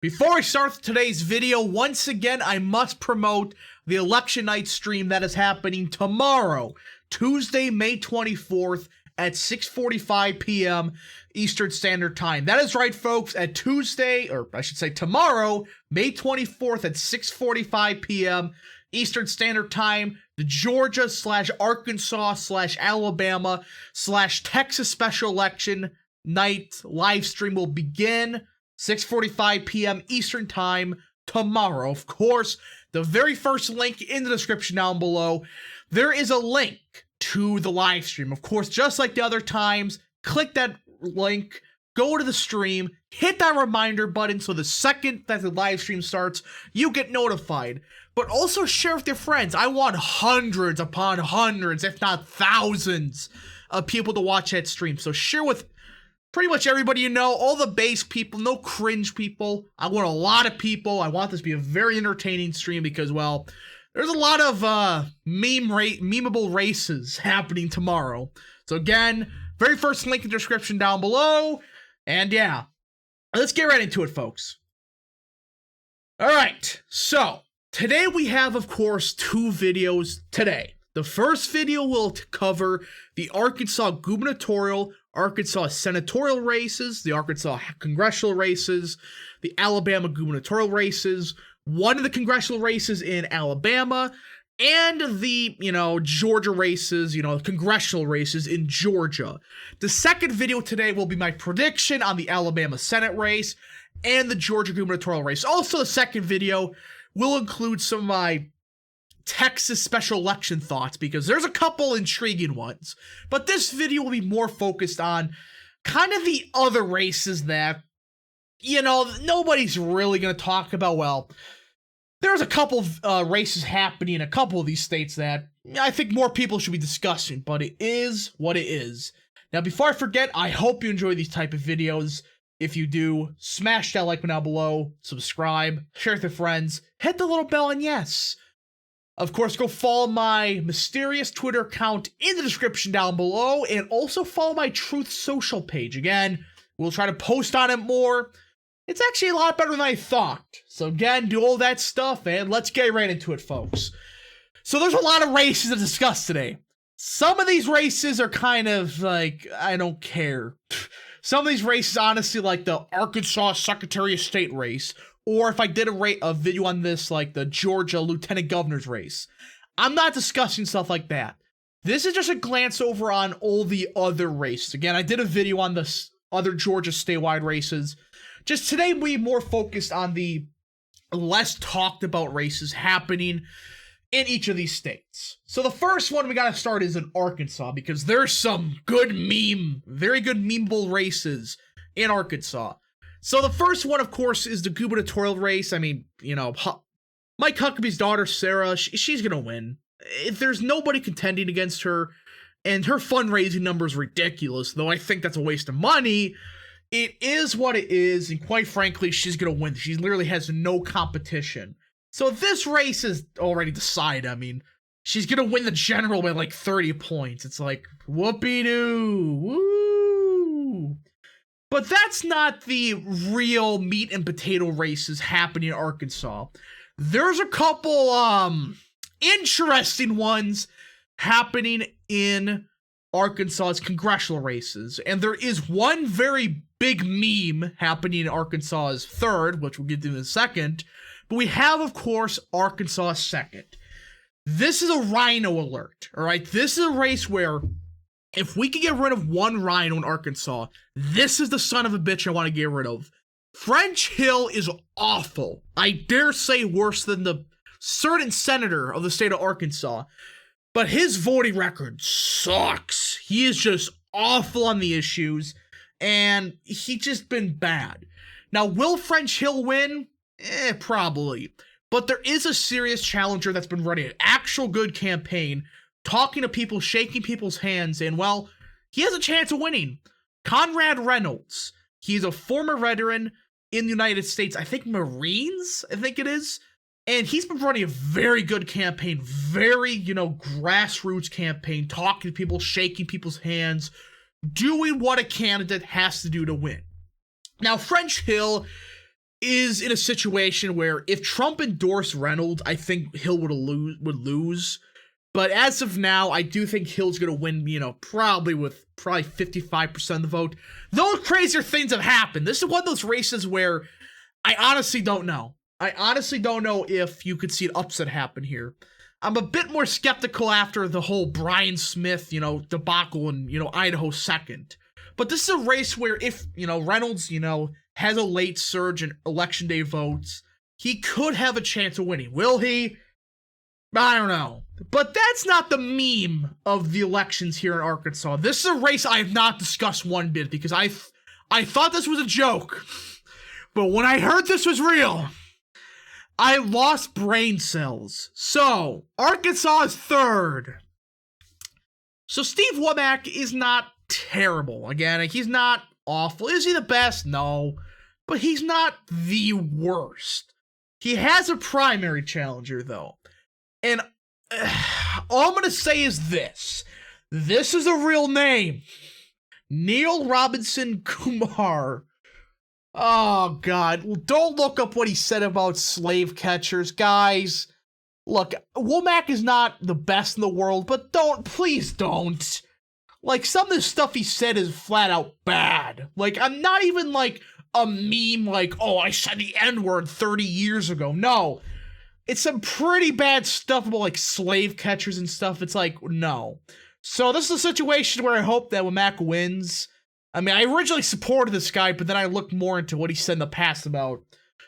Before I start today's video, once again, I must promote the election night stream that is happening tomorrow, Tuesday, May 24th at 6:45 p.m. Eastern Standard Time. That is right, folks, at Tuesday, or I should say tomorrow, May 24th at 6:45 p.m. Eastern Standard Time, the Georgia/Arkansas/Alabama/Texas special election night live stream will begin 6:45 p.m. Eastern Time tomorrow. Of course, the very first link in the description down below, there is a link to the live stream. Of course, just like the other times, click that link, go to the stream, hit that reminder button so the second that the live stream starts, you get notified. But also share with your friends. I want hundreds upon hundreds, if not thousands, of people to watch that stream. So share with pretty much everybody you know, all the base people, no cringe people. I want a lot of people. I want this to be a very entertaining stream because, well, there's a lot of memeable races happening tomorrow. So again, very first link in the description down below. And yeah, let's get right into it, folks. All right, so today we have, of course, two videos today. The first video will cover the Arkansas gubernatorial, Arkansas senatorial races, the Arkansas congressional races, the Alabama gubernatorial races, one of the congressional races in Alabama, and the, Georgia races, congressional races in Georgia. The second video today will be my prediction on the Alabama Senate race and the Georgia gubernatorial race. Also, the second video will include some of my Texas special election thoughts because there's a couple intriguing ones. But this video will be more focused on kind of the other races that, nobody's really going to talk about. Well, there's a couple of races happening in a couple of these states that I think more people should be discussing, but it is what it is. Now, before I forget, I hope you enjoy these type of videos. If you do, smash that like button down below, subscribe, share with your friends, hit the little bell, and yes, of course, go follow my mysterious Twitter account in the description down below, and also follow my Truth Social page. Again, we'll try to post on it more. It's actually a lot better than I thought. So again, do all that stuff, and let's get right into it, folks. So there's a lot of races to discuss today. Some of these races are kind of like, I don't care. Some of these races, honestly, like the Arkansas Secretary of State race, or if I did a video on this, like the Georgia Lieutenant Governor's race. I'm not discussing stuff like that. This is just a glance over on all the other races. Again, I did a video on the other Georgia statewide races. Just today, we more focused on the less talked about races happening in each of these states. So the first one we gotta start is in Arkansas because there's some very good memeable races in Arkansas. So the first one, of course, is the gubernatorial race. I mean, Mike Huckabee's daughter, Sarah, she's going to win. If there's nobody contending against her, and her fundraising number is ridiculous, though I think that's a waste of money, it is what it is, and quite frankly, she's going to win. She literally has no competition. So this race is already decided. I mean, she's going to win the general by like 30 points. It's like, whoopee-doo, woo! But that's not the real meat and potato races happening in Arkansas. There's a couple interesting ones happening in Arkansas's congressional races. And there is one very big meme happening in Arkansas's third, which we'll get to in a second. But we have, of course, Arkansas second. This is a rhino alert, all right? This is a race where if we can get rid of one rhino in Arkansas, this is the son of a bitch I want to get rid of. French Hill is awful. I dare say worse than the certain senator of the state of Arkansas. But his voting record sucks. He is just awful on the issues, and he's just been bad. Now, will French Hill win? Probably. But there is a serious challenger that's been running an actual good campaign, talking to people, shaking people's hands, and, well, he has a chance of winning. Conrad Reynolds. He's a former veteran in the United States, I think Marines, I think it is. And he's been running a very good campaign, very, grassroots campaign, talking to people, shaking people's hands, doing what a candidate has to do to win. Now, French Hill is in a situation where if Trump endorsed Reynolds, I think Hill would lose. But as of now, I do think Hill's going to win, probably 55% of the vote. Those crazier things have happened. This is one of those races where I honestly don't know. I honestly don't know if you could see an upset happen here. I'm a bit more skeptical after the whole Brian Smith, debacle in, Idaho 2nd. But this is a race where if, Reynolds, has a late surge in election day votes, he could have a chance of winning. Will he? I don't know. But that's not the meme of the elections here in Arkansas. This is a race I have not discussed one bit because I thought this was a joke. But when I heard this was real, I lost brain cells. So, Arkansas is 3rd. So Steve Womack is not terrible. Again, he's not awful. Is he the best? No. But he's not the worst. He has a primary challenger, though. And all I'm going to say is this. This is a real name. Neil Robinson Kumar. Oh, God. Don't look up what he said about slave catchers, guys. Look, Womack is not the best in the world, but please don't. Like, some of the stuff he said is flat out bad. Like, I'm not even like a meme like, oh, I said the N-word 30 years ago. No. It's some pretty bad stuff about, like, slave catchers and stuff. It's like, no. So this is a situation where I hope that Womack wins. I mean, I originally supported this guy, but then I looked more into what he said in the past about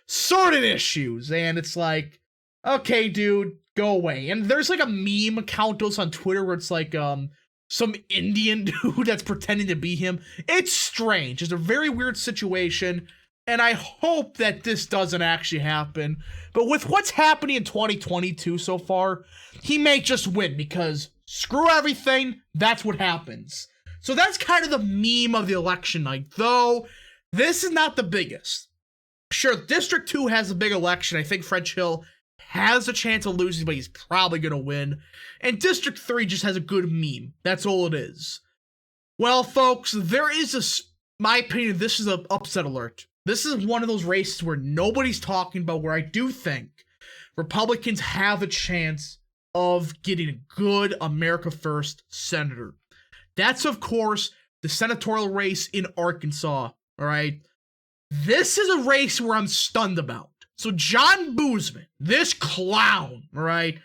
certain issues. And it's like, okay, dude, go away. And there's, like, a meme account on Twitter where it's like, some Indian dude that's pretending to be him. It's strange. It's a very weird situation. And I hope that this doesn't actually happen. But with what's happening in 2022 so far, he may just win because screw everything, that's what happens. So that's kind of the meme of the election night. Though, this is not the biggest. Sure, District 2 has a big election. I think French Hill has a chance of losing, but he's probably going to win. And District 3 just has a good meme. That's all it is. Well, folks, my opinion, this is an upset alert. This is one of those races where nobody's talking about, where I do think Republicans have a chance of getting a good America First senator. That's, of course, the senatorial race in Arkansas, all right? This is a race where I'm stunned about. So John Boozman, this clown, all right?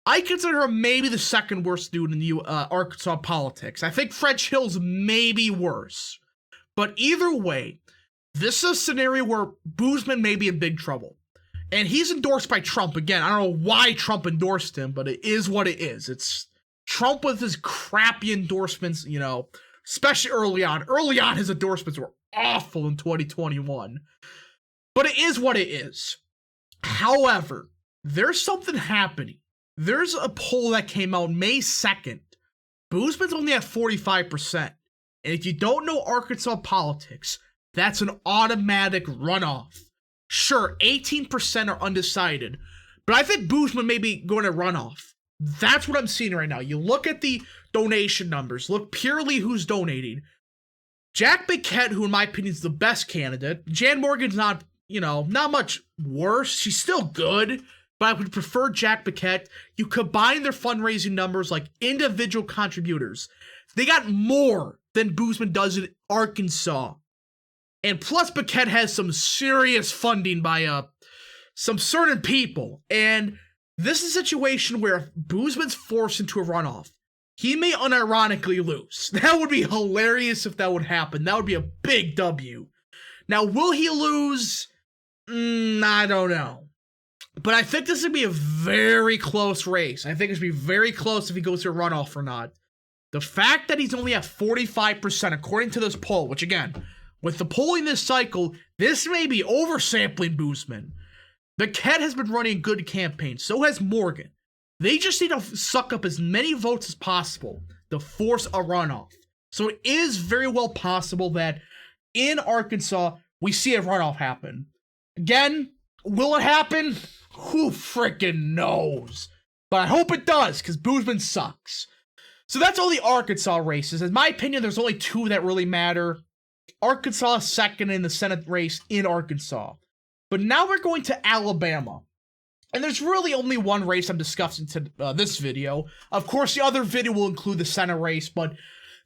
I consider him maybe the second worst dude in the Arkansas politics. I think French Hill's maybe worse. But either way, this is a scenario where Boozman may be in big trouble. And he's endorsed by Trump. Again, I don't know why Trump endorsed him, but it is what it is. It's Trump with his crappy endorsements, especially early on. Early on, his endorsements were awful in 2021. But it is what it is. However, there's something happening. There's a poll that came out May 2nd. Boozman's only at 45%. And if you don't know Arkansas politics, that's an automatic runoff. Sure, 18% are undecided, but I think Boozman may be going to runoff. That's what I'm seeing right now. You look at the donation numbers, look purely who's donating. Jack Biquette, who in my opinion is the best candidate. Jan Morgan's not much worse. She's still good, but I would prefer Jack Biquette. You combine their fundraising numbers like individual contributors. They got more than Boozman does in Arkansas. And plus, Biquette has some serious funding by some certain people. And this is a situation where if Boozman's forced into a runoff, he may unironically lose. That would be hilarious if that would happen. That would be a big W. Now, will he lose? I don't know. But I think this would be a very close race. I think it's going to be very close if he goes to a runoff or not. The fact that he's only at 45%, according to this poll, which again, with the polling this cycle, this may be oversampling Boozman. Biquette has been running a good campaign. So has Morgan. They just need to suck up as many votes as possible to force a runoff. So it is very well possible that in Arkansas, we see a runoff happen. Again, will it happen? Who freaking knows? But I hope it does, because Boozman sucks. So that's all the Arkansas races. In my opinion, there's only two that really matter. Arkansas second in the Senate race in Arkansas. But now we're going to Alabama. And there's really only one race I'm discussing to this video. Of course, the other video will include the Senate race, but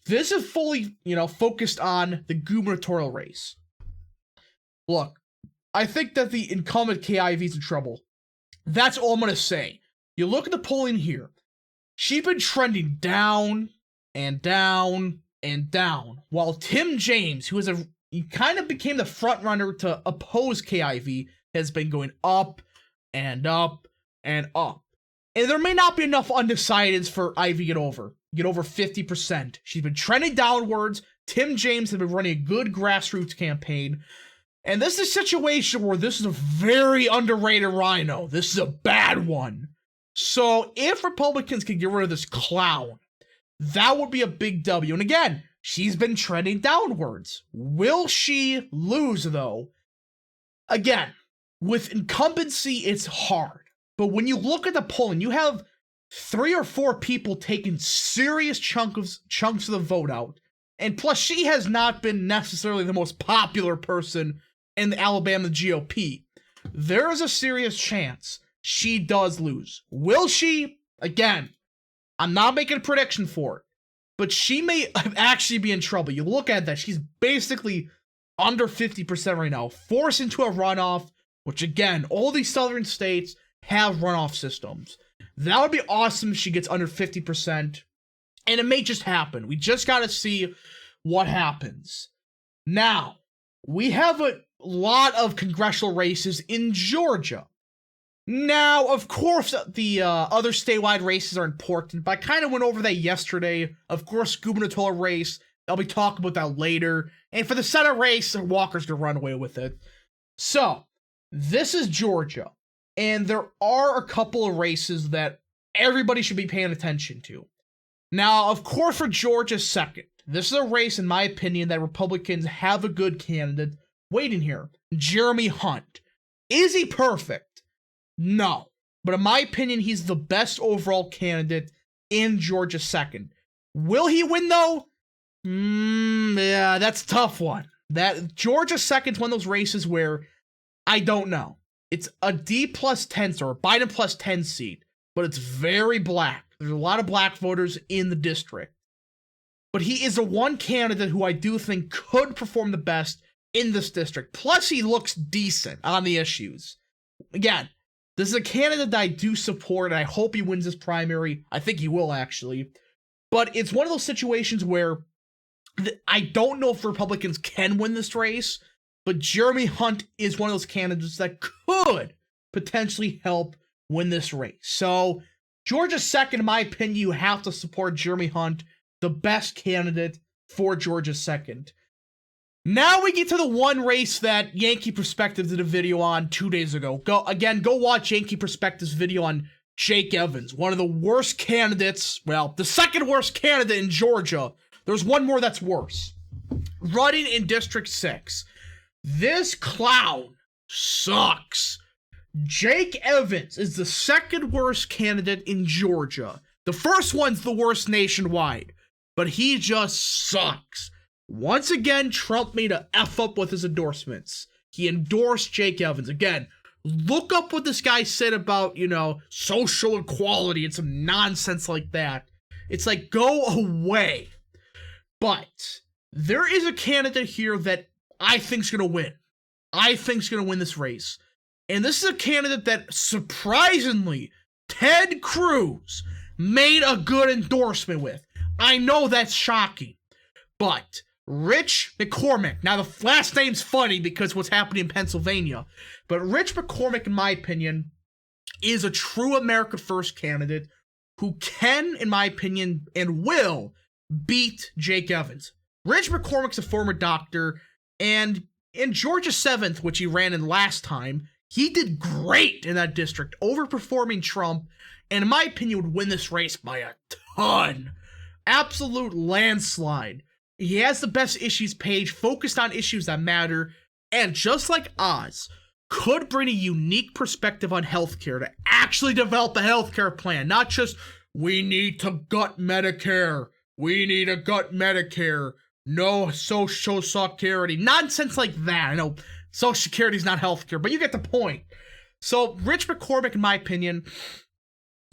this is fully, focused on the gubernatorial race. Look, I think that the incumbent KIV is in trouble. That's all I'm going to say. You look at the polling here. She's been trending down and down and down, while Tim James, he kind of became the front runner to oppose KIV, has been going up and up and up. And there may not be enough undecideds for Ivy to get over 50%. She's been trending downwards. Tim James has been running a good grassroots campaign. And this is a situation where this is a very underrated rhino. This is a bad one. So if Republicans can get rid of this clown, that would be a big W. And again, she's been trending downwards. Will she lose, though? Again, with incumbency, it's hard. But when you look at the polling, you have 3 or 4 people taking serious chunks of the vote out. And plus, she has not been necessarily the most popular person in the Alabama GOP. There is a serious chance she does lose. Will she? Again, I'm not making a prediction for it, but she may actually be in trouble. You look at that, she's basically under 50% right now, forced into a runoff, which again, all these southern states have runoff systems. That would be awesome if she gets under 50%, and it may just happen. We just got to see what happens. Now, we have a lot of congressional races in Georgia. Now, of course, the other statewide races are important, but I kind of went over that yesterday. Of course, gubernatorial race, I'll be talking about that later. And for the Senate race, Walker's going to run away with it. So, this is Georgia. And there are a couple of races that everybody should be paying attention to. Now, of course, for Georgia's second, this is a race, in my opinion, that Republicans have a good candidate waiting here. Jeremy Hunt. Is he perfect? No. But in my opinion, he's the best overall candidate in Georgia's second. Will he win, though? Yeah, that's a tough one. That Georgia's second is one of those races where I don't know. It's a D plus 10 or Biden plus 10 seat, but it's very black. There's a lot of black voters in the district. But he is the one candidate who I do think could perform the best in this district. Plus, he looks decent on the issues. Again, this is a candidate that I do support, and I hope he wins this primary. I think he will, actually. But it's one of those situations where I don't know if Republicans can win this race, but Jeremy Hunt is one of those candidates that could potentially help win this race. So, Georgia's second, in my opinion, you have to support Jeremy Hunt, the best candidate for Georgia's second. Now we get to the one race that Yankee Perspective did a video on 2 days ago. Go watch Yankee Perspective's video on Jake Evans, one of the worst candidates, well, the second worst candidate in Georgia. There's one more that's worse. Running in District 6. This clown sucks. Jake Evans is the second worst candidate in Georgia. The first one's the worst nationwide, but he just sucks. Once again, Trump made a F up with his endorsements. He endorsed Jake Evans. Again, look up what this guy said about, social equality and some nonsense like that. It's like, go away. But there is a candidate here that I think's going to win. I think's going to win this race. And this is a candidate that, surprisingly, Ted Cruz made a good endorsement with. I know that's shocking. But Rich McCormick, now the last name's funny because what's happening in Pennsylvania, but Rich McCormick, in my opinion, is a true America First candidate who can, in my opinion, and will beat Jake Evans. Rich McCormick's a former doctor, and in Georgia 7th, which he ran in last time, he did great in that district, overperforming Trump, and in my opinion would win this race by a ton. Absolute landslide. He has the best issues page, focused on issues that matter, and just like Oz, could bring a unique perspective on healthcare to actually develop a healthcare plan, not just, we need to gut Medicare, we need to gut Medicare, no social security, nonsense like that. I know Social Security is not healthcare, but you get the point. So Rich McCormick, in my opinion,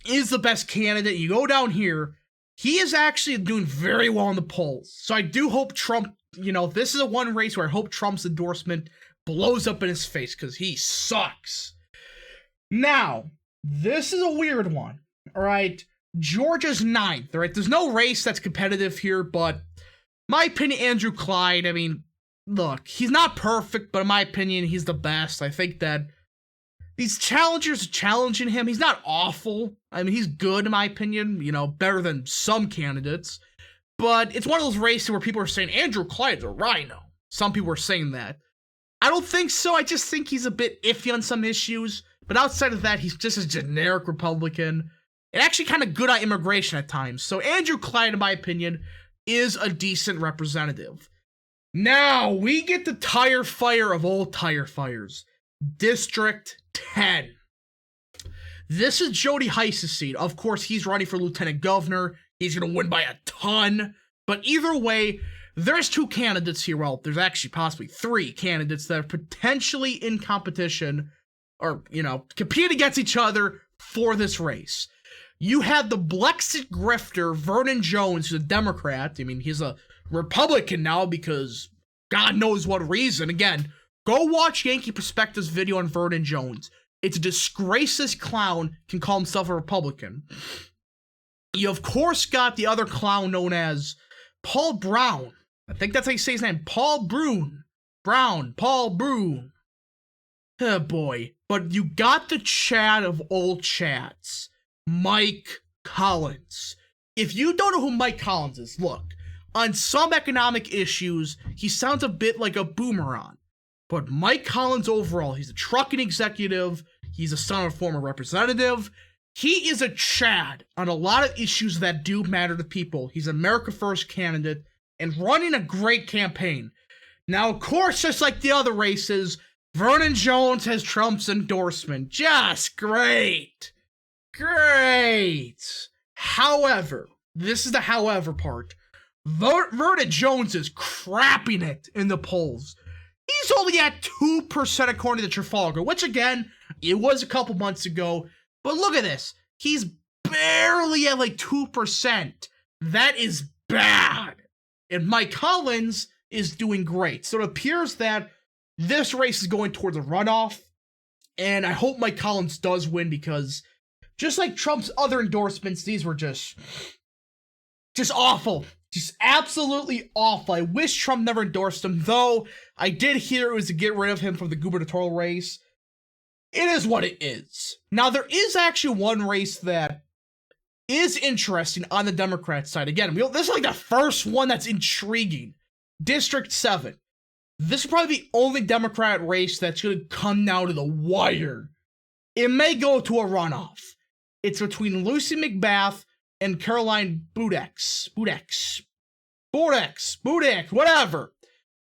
is the best candidate. You go down here, he is actually doing very well in the polls. So I do hope Trump, this is a one race where I hope Trump's endorsement blows up in his face because he sucks. Now, this is a weird one, all right? Georgia's 9th, all right? There's no race that's competitive here, but my opinion, Andrew Clyde, I mean, look, he's not perfect, but in my opinion, he's the best. I think that these challengers are challenging him. He's not awful. I mean, he's good in my opinion, better than some candidates. But it's one of those races where people are saying, Andrew Clyde's a rhino. Some people are saying that. I don't think so. I just think he's a bit iffy on some issues. But outside of that, he's just a generic Republican. And actually kind of good on immigration at times. So Andrew Clyde, in my opinion, is a decent representative. Now, we get the tire fire of all tire fires. District 10. This is Jody Hice's seat. Of course, he's running for lieutenant governor. He's going to win by a ton. But either way, there's two candidates here. Well, there's actually possibly three candidates that are potentially in competition or, compete against each other for this race. You have the Blexit grifter, Vernon Jones, who's a Democrat. I mean, he's a Republican now because God knows what reason. Again, go watch Yankee Perspective's video on Vernon Jones. It's a disgrace this clown can call himself a Republican. You, of course, got the other clown known as Paul Brown. I think that's how you say his name. Paul Brown. Paul Brown. Oh, boy. But you got the Chad of all Chads. Mike Collins. If you don't know who Mike Collins is, look. On some economic issues, he sounds a bit like a boomerang. But Mike Collins overall, he's a trucking executive. He's a son of a former representative. He is a Chad on a lot of issues that do matter to people. He's an America First candidate and running a great campaign. Now, of course, just like the other races, Vernon Jones has Trump's endorsement. Just great. Great. However, this is the however part. Vernon Jones is crapping it in the polls. He's only at 2% according to Trafalgar, which again, it was a couple months ago. But look at this. He's barely at like 2%. That is bad. And Mike Collins is doing great. So it appears that this race is going towards a runoff. And I hope Mike Collins does win because just like Trump's other endorsements, these were just awful. Just absolutely awful. I wish Trump never endorsed him, though I did hear it was to get rid of him from the gubernatorial race. It is what it is. Now, there is actually one race that is interesting on the Democrat side. Again, this is like the first one that's intriguing. District 7. This is probably the only Democrat race that's going to come down to the wire. It may go to a runoff. It's between Lucy McBath and Caroline Boudreaux, whatever.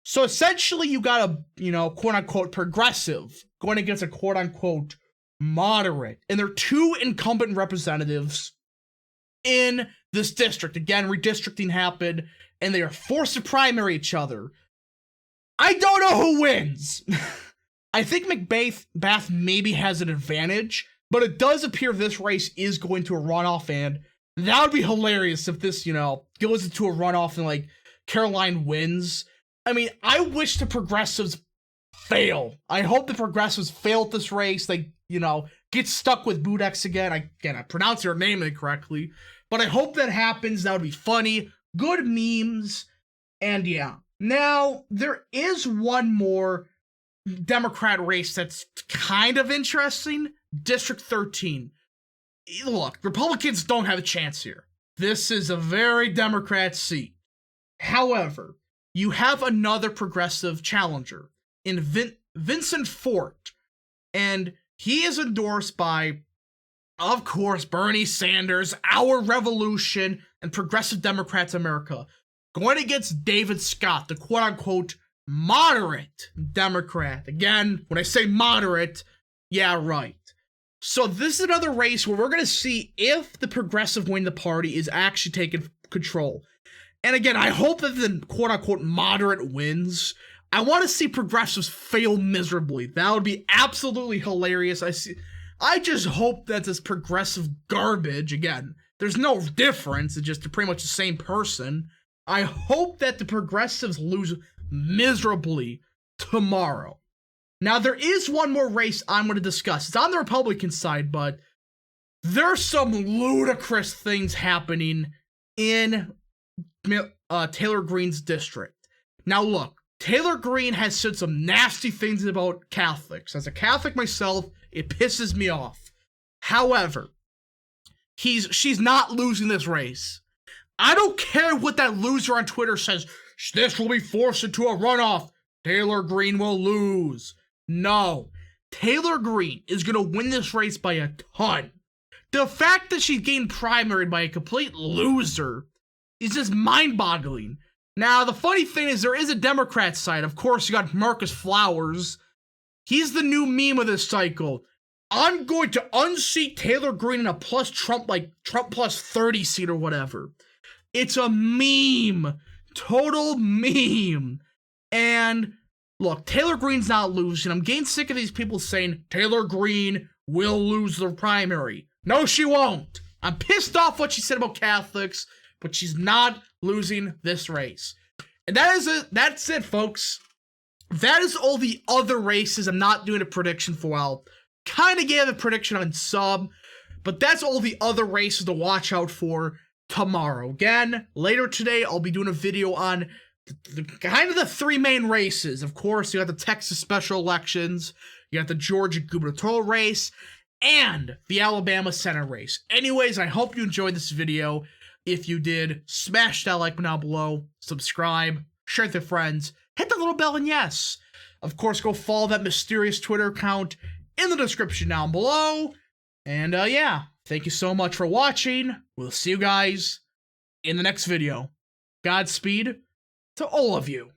So essentially you got a, quote-unquote progressive going against a quote-unquote moderate. And they're two incumbent representatives in this district. Again, redistricting happened, and they are forced to primary each other. I don't know who wins. I think McBath maybe has an advantage, but it does appear this race is going to a runoff, and that would be hilarious if this, goes into a runoff and, like, Caroline wins. I mean, I wish the progressives fail. I hope the progressives fail at this race. They, get stuck with Boudreaux again. I pronounce her name incorrectly. But I hope that happens. That would be funny. Good memes. And yeah. Now, there is one more Democrat race that's kind of interesting. District 13. Look, Republicans don't have a chance here. This is a very Democrat seat. However, you have another progressive challenger in Vincent Fort, and he is endorsed by, of course, Bernie Sanders, Our Revolution, and Progressive Democrats America, going against David Scott, the quote-unquote moderate Democrat. Again, when I say moderate, yeah, right. So this is another race where we're going to see if the progressive wing of the party is actually taking control. And again, I hope that the quote-unquote moderate wins. I want to see progressives fail miserably. That would be absolutely hilarious. I just hope that this progressive garbage, again, there's no difference, it's just pretty much the same person. I hope that the progressives lose miserably tomorrow. Now, there is one more race I'm going to discuss. It's on the Republican side, but there's some ludicrous things happening in Taylor Greene's district. Now, look, Taylor Greene has said some nasty things about Catholics. As a Catholic myself, it pisses me off. However, she's not losing this race. I don't care what that loser on Twitter says. This will be forced into a runoff. Taylor Greene will lose. No. Taylor Greene is going to win this race by a ton. The fact that she's getting primaried by a complete loser is just mind-boggling. Now, the funny thing is there is a Democrat side. Of course, you got Marcus Flowers. He's the new meme of this cycle. I'm going to unseat Taylor Greene in a plus Trump plus 30 seat or whatever. It's a meme. Total meme. And look, Taylor Greene's not losing. I'm getting sick of these people saying Taylor Greene will lose the primary. No, she won't. I'm pissed off what she said about Catholics, but she's not losing this race. And that is it. That's it, folks. That is all the other races I'm not doing a prediction for. Well, kind of gave a prediction on some, but that's all the other races to watch out for tomorrow. Again, later today, I'll be doing a video on kind of the three main races. Of course, you got the Texas special elections, you got the Georgia gubernatorial race, and the Alabama Senate race. Anyways, I hope you enjoyed this video. If you did, smash that like button down below, subscribe, share with your friends, hit the little bell, and yes, of course, go follow that mysterious Twitter account in the description down below. And yeah, thank you so much for watching. We'll see you guys in the next video. Godspeed to all of you.